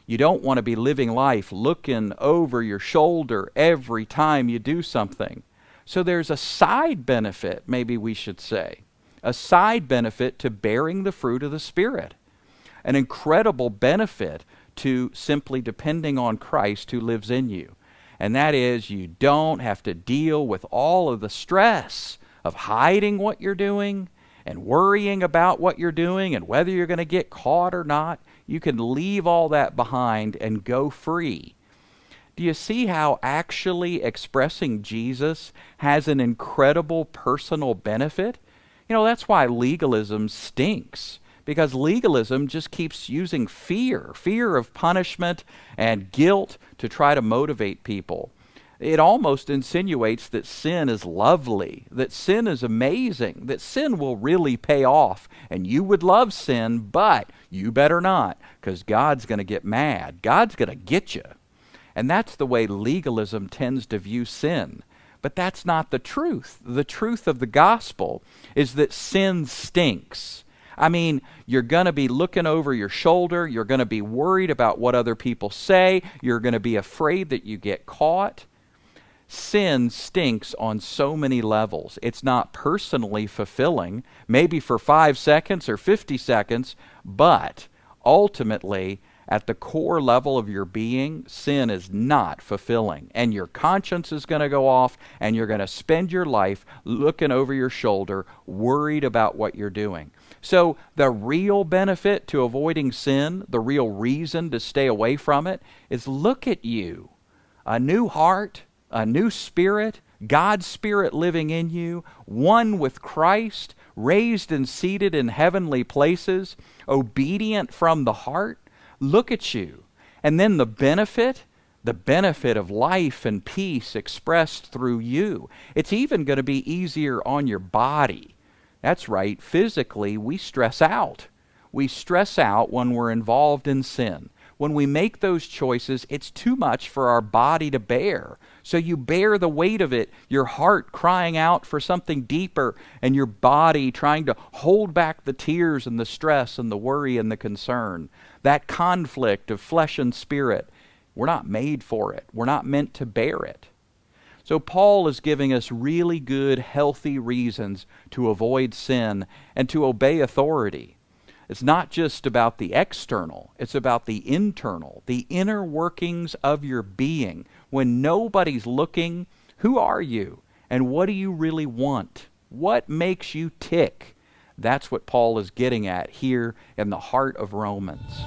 You don't want to be living life looking over your shoulder every time you do something. So there's a side benefit, maybe we should say, a side benefit to bearing the fruit of the Spirit. An incredible benefit to simply depending on Christ who lives in you. And that is, you don't have to deal with all of the stress of hiding what you're doing and worrying about what you're doing and whether you're going to get caught or not. You can leave all that behind and go free. Do you see how actually expressing Jesus has an incredible personal benefit? That's why legalism stinks. Because legalism just keeps using fear of punishment and guilt to try to motivate people. It almost insinuates that sin is lovely, that sin is amazing, that sin will really pay off, and you would love sin, but you better not, because God's going to get mad. God's going to get you. And that's the way legalism tends to view sin. But that's not the truth. The truth of the gospel is that sin stinks. I mean, you're going to be looking over your shoulder. You're going to be worried about what other people say. You're going to be afraid that you get caught. Sin stinks on so many levels. It's not personally fulfilling, maybe for 5 seconds or 50 seconds, but ultimately, at the core level of your being, sin is not fulfilling. And your conscience is going to go off, and you're going to spend your life looking over your shoulder, worried about what you're doing. So the real benefit to avoiding sin, the real reason to stay away from it, is look at you. A new heart, a new spirit, God's Spirit living in you, one with Christ, raised and seated in heavenly places, obedient from the heart. Look at you. And then the benefit of life and peace expressed through you. It's even going to be easier on your body. That's right, physically we stress out. We stress out when we're involved in sin. When we make those choices, it's too much for our body to bear. So you bear the weight of it, your heart crying out for something deeper, and your body trying to hold back the tears and the stress and the worry and the concern. That conflict of flesh and spirit, we're not made for it. We're not meant to bear it. So Paul is giving us really good, healthy reasons to avoid sin and to obey authority. It's not just about the external, it's about the internal, the inner workings of your being. When nobody's looking, who are you? And what do you really want? What makes you tick? That's what Paul is getting at here in the heart of Romans.